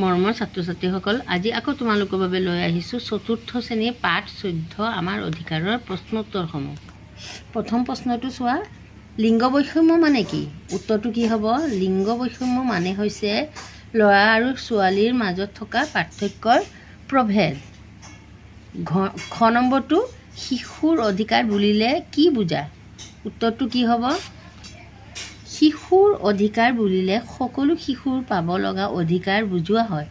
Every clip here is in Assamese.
মৰমৰ ছাত্ৰ ছাত্ৰীসকল, আজি আকৌ তোমালোকৰ বাবে লৈ আহিছোঁ চতুৰ্থ শ্ৰেণীৰ পাঠ 14 আমাৰ অধিকাৰৰ প্ৰশ্নোত্তৰসমূহ। প্ৰথম প্ৰশ্নটো চোৱা, লিংগ বৈষম্য মানে কি? উত্তৰটো কি হ'ব? লিংগ বৈষম্য মানে হৈছে ল'ৰা আৰু ছোৱালীৰ মাজত থকা পাৰ্থক্যৰ প্ৰভেদ। খ নম্বৰটো, শিশুৰ অধিকাৰ বুলিলে কি বুজা? উত্তৰটো কি হ'ব? শিশুৰ অধিকাৰ বুলিলে সকলো শিশুৰ পাব লগা অধিকাৰ বুজোৱা হয়,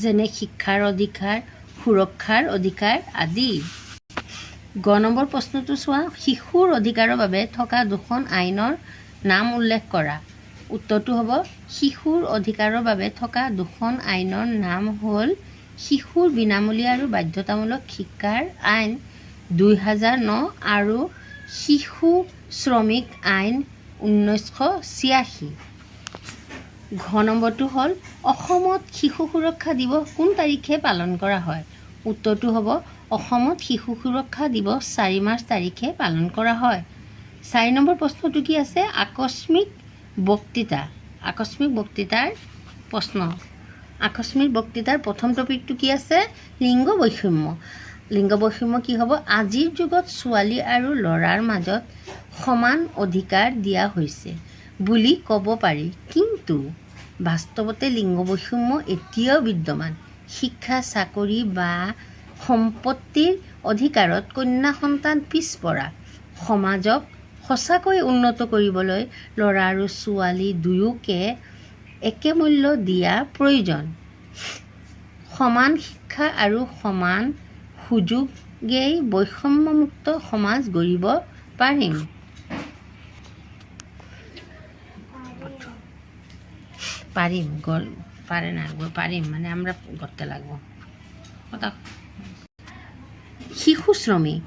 যেনে শিক্ষাৰ অধিকাৰ, সুৰক্ষাৰ অধিকাৰ আদি। গ নম্বৰ প্ৰশ্নটো চোৱা, শিশুৰ অধিকাৰৰ বাবে থকা দুখন আইনৰ নাম উল্লেখ কৰা। উত্তৰটো হ'ব, শিশুৰ অধিকাৰৰ বাবে থকা দুখন আইনৰ নাম হ'ল শিশুৰ বিনামূলীয়া আৰু বাধ্যতামূলক শিক্ষাৰ আইন 2009 আৰু শিশু শ্ৰমিক আইন 1986। ঘ নম্বৰটো হ'ল, অসমত শিশু সুৰক্ষা দিৱস কোন তাৰিখে পালন কৰা হয়? উত্তৰটো হ'ব, অসমত শিশু সুৰক্ষা দিৱস 4 মাৰ্চ তাৰিখে পালন কৰা হয়। 4 নম্বৰ প্ৰশ্নটো কি আছে? আকস্মিক বক্তৃতা। আকস্মিক বক্তৃতাৰ প্ৰশ্ন। আকস্মিক বক্তৃতাৰ প্ৰথম টপিকটো কি আছে? লিংগ বৈষম্য। লিংগ বৈষম্য কি হ'ব? আজিৰ যুগত ছোৱালী আৰু ল'ৰাৰ মাজত সমান অধিকাৰ দিয়া হৈছে বুলি ক'ব পাৰি, কিন্তু বাস্তৱতে লিংগ বৈষম্য এতিয়াও বিদ্যমান। শিক্ষা, চাকৰি বা সম্পত্তিৰ অধিকাৰত কন্যা সন্তান পিছপৰা। সমাজক সঁচাকৈ উন্নত কৰিবলৈ ল'ৰা আৰু ছোৱালী দুয়োকে একে মূল্য দিয়া প্ৰয়োজন। সমান শিক্ষা আৰু সমান সুযোগেই বৈষম্যমুক্ত সমাজ গঢ়িব পাৰিম। মানে আমৰা কৰতে লাগবো। শিশু শ্ৰমিক।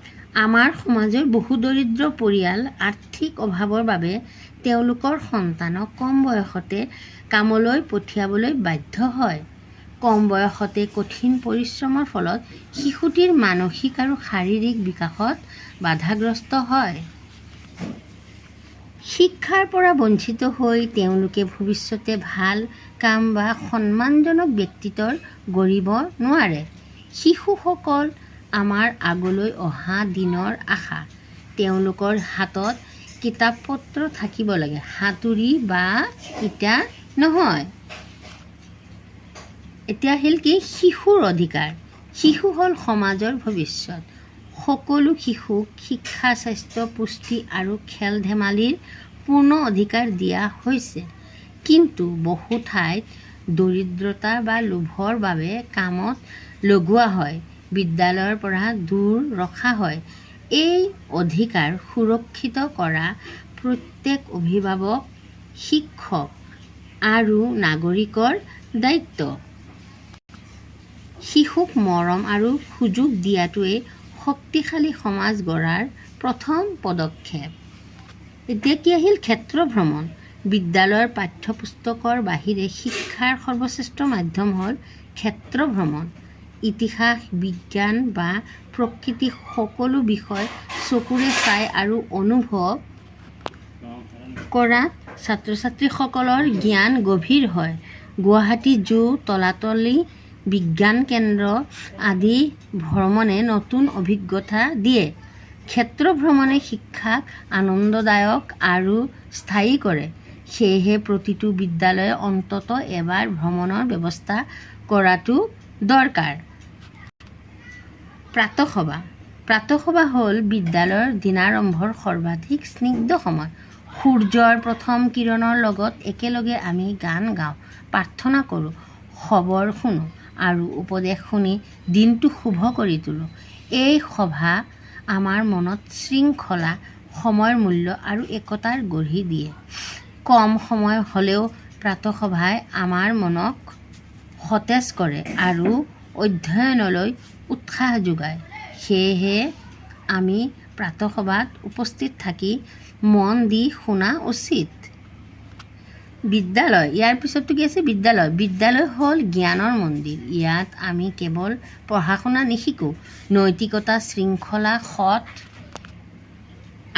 আমাৰ সমাজৰ বহু দৰিদ্ৰ পৰিয়াল আৰ্থিক অভাৱৰ বাবে তেওঁলোকৰ সন্তানক কম বয়সতে কামলৈ পঠিয়াবলৈ বাধ্য হয়। কম বয়সতে কঠিন পৰিশ্ৰমৰ ফলত শিশুটিৰ মানসিক আৰু শাৰীৰিক বিকাশত বাধাগ্ৰস্ত হয়। শিক্ষাৰ পৰা বঞ্চিত হৈ তেওঁলোকে ভৱিষ্যতে ভাল কাম বা সন্মানজনক ব্যক্তিত্বৰ গঢ়িব নোৱাৰে। শিশুসকল আমাৰ আগলৈ অহা দিনৰ আশা। তেওঁলোকৰ হাতত কিতাপ পত্ৰ থাকিব লাগে, হাতুৰি বা ইটা নহয়। এতিয়া হ'ল কি? শিশুৰ অধিকাৰ। শিশু হ'ল সমাজৰ ভৱিষ্যত। সকলো শিশুক শিক্ষা, স্বাস্থ্য, পুষ্টি আৰু খেল ধেমালিৰ পূৰ্ণ অধিকাৰ দিয়া হৈছে, কিন্তু বহু ঠাইত দৰিদ্ৰতা বা লোভৰ বাবে কামত লগোৱা হয়, বিদ্যালয়ৰ পৰা দূৰ ৰখা হয়। এই অধিকাৰ সুৰক্ষিত কৰা প্ৰত্যেক অভিভাৱক, শিক্ষক আৰু নাগৰিকৰ দায়িত্ব। শিশুক মৰম আৰু সুযোগ দিয়াটোৱেই শক্তিশালী সমাজ গঢ়াৰ প্ৰথম পদক্ষেপ। এতিয়া কি আহিল? ক্ষেত্ৰ ভ্ৰমণ। বিদ্যালয়ৰ পাঠ্যপুস্তকৰ বাহিৰে শিক্ষাৰ সৰ্বশ্ৰেষ্ঠ মাধ্যম হ'ল ক্ষেত্ৰ ভ্ৰমণ। ইতিহাস, বিজ্ঞান বা প্ৰকৃতি সকলো বিষয় চকুৰে চাই আৰু অনুভৱ কৰাত ছাত্ৰ ছাত্ৰীসকলৰ জ্ঞান গভীৰ হয়। গুৱাহাটী জু, তলাতলি বিজ্ঞান কেন্দ্ৰ আদি ভ্ৰমণে নতুন অভিজ্ঞতা দিয়ে। ক্ষেত্ৰ ভ্ৰমণে শিক্ষাক আনন্দদায়ক আৰু স্থায়ী কৰে। সেয়েহে প্ৰতিটো বিদ্যালয়ে অন্ততঃ এবাৰ ভ্ৰমণৰ ব্যৱস্থা কৰাটো দৰকাৰ। প্ৰাতঃসভা। প্ৰাতঃসভা হ'ল বিদ্যালয়ৰ দিনাৰম্ভৰ সৰ্বাধিক স্নিগ্ধ সময়। সূৰ্যৰ প্ৰথম কিৰণৰ লগত একেলগে আমি গান গাওঁ, প্ৰাৰ্থনা কৰোঁ, খবৰ শুনো আৰু উপদেশ শুনি দিনটো শুভ কৰি তোলোঁ। এই সভা আমাৰ মনত শৃংখলা, সময়ৰ মূল্য আৰু একতাৰ গঢ়ি দিয়ে। কম সময় হ'লেও প্ৰাতঃসভাই আমাৰ মনক সতেজ কৰে আৰু অধ্যয়নলৈ উৎসাহ যোগায়। সেয়েহে আমি প্ৰাতঃসভাত উপস্থিত থাকি মন দি শুনা উচিত। বিদ্যালয়। ইয়াৰ পিছতটো কি আছে? বিদ্যালয়। বিদ্যালয় হ'ল জ্ঞানৰ মন্দিৰ। ইয়াত আমি কেৱল পঢ়া শুনা নিশিকোঁ, নৈতিকতা, শৃংখলা, সৎ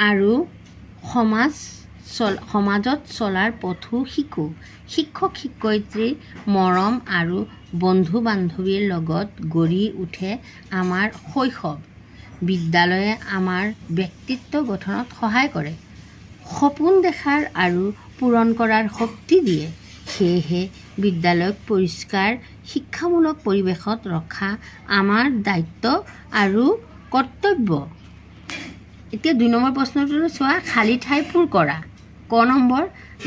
আৰু সমাজ সমাজত চলাৰ পথো শিকোঁ। শিক্ষক শিক্ষয়িত্ৰীৰ মৰম আৰু বন্ধু বান্ধৱীৰ লগত গঢ়ি উঠে আমাৰ শৈশৱ। বিদ্যালয়ে আমাৰ ব্যক্তিত্ব গঠনত সহায় কৰে, সপোন দেখাৰ আৰু পূৰণ কৰাৰ শক্তি দিয়ে। সেয়েহে বিদ্যালয়ক পৰিষ্কাৰ শিক্ষামূলক পৰিৱেশত ৰখা আমাৰ দায়িত্ব আৰু কৰ্তব্য। এতিয়া 2 নম্বৰ প্ৰশ্নটো চোৱা, খালী ঠাই পূৰ কৰা। ক নম্বৰ,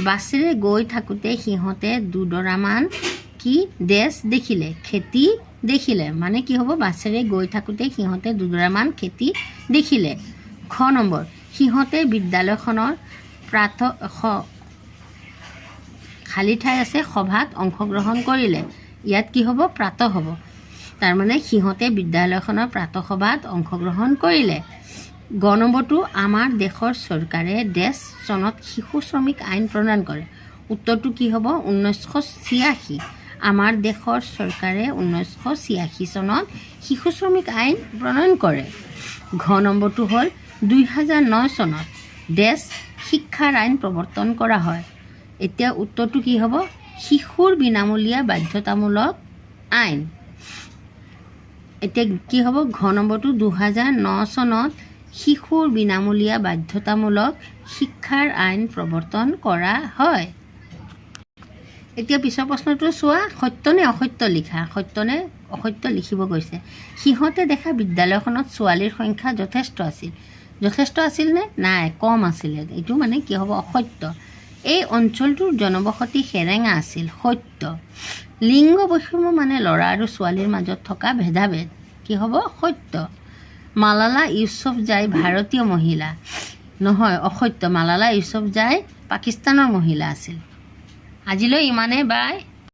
বাছেৰে গৈ থাকোঁতে সিহঁতে দুডৰামান কি ডেছ দেখিলে, খেতি দেখিলে। মানে কি হ'ব, বাছেৰে গৈ থাকোঁতে সিহঁতে দুডৰামান খেতি দেখিলে। খ নম্বৰ, সিহঁতে বিদ্যালয়খনৰ খালী ঠাই আছে সভাত অংশগ্ৰহণ কৰিলে। ইয়াত কি হ'ব, প্ৰাত হ'ব। তাৰমানে সিহঁতে বিদ্যালয়খনৰ প্ৰাতঃসভাত অংশগ্ৰহণ কৰিলে। গ নম্বৰটো, আমাৰ দেশৰ চৰকাৰে ডেছ চনত শিশু শ্ৰমিক আইন প্ৰণয়ন কৰে। উত্তৰটো কি হ'ব, 1986। আমাৰ দেশৰ চৰকাৰে 1986 চনত শিশু শ্ৰমিক আইন প্ৰণয়ন কৰে। ঘ নম্বৰটো হ'ল 2009 চনত ডেছ শিক্ষাৰ আইন প্ৰৱৰ্তন কৰা হয়। এতিয়া উত্তৰটো কি হ'ব, শিশুৰ বিনামূলীয়া বাধ্যতামূলক আইন। এতিয়া কি হ'ব, ঘ নম্বৰটো 2009 চনত শিশুৰ বিনামূলীয়া বাধ্যতামূলক শিক্ষাৰ আইন প্ৰৱৰ্তন কৰা হয়। এতিয়া পিছৰ প্ৰশ্নটো চোৱা, সত্য নে অসত্য লিখা। সত্য নে অসত্য লিখিব কৈছে। সিহঁতে দেখা বিদ্যালয়খনত ছোৱালীৰ সংখ্যা যথেষ্ট আছিল। যথেষ্ট আছিল নে? নাই, কম আছিলে। এইটো মানে কি হ'ব, অসত্য। এই অঞ্চলটোৰ জনবসতি সেৰেঙা আছিল। সত্য। লিংগ বৈষম্য মানে ল'ৰা আৰু ছোৱালীৰ মাজত থকা ভেদাভেদ। কি হ'ব, সত্য। মালালা ইউছুফজাই ভাৰতীয় মহিলা নহয়, অসত্য। মালালা ইউছুফজাই পাকিস্তানৰ মহিলা আছিল। আজিলৈ ইমানেই, বাই।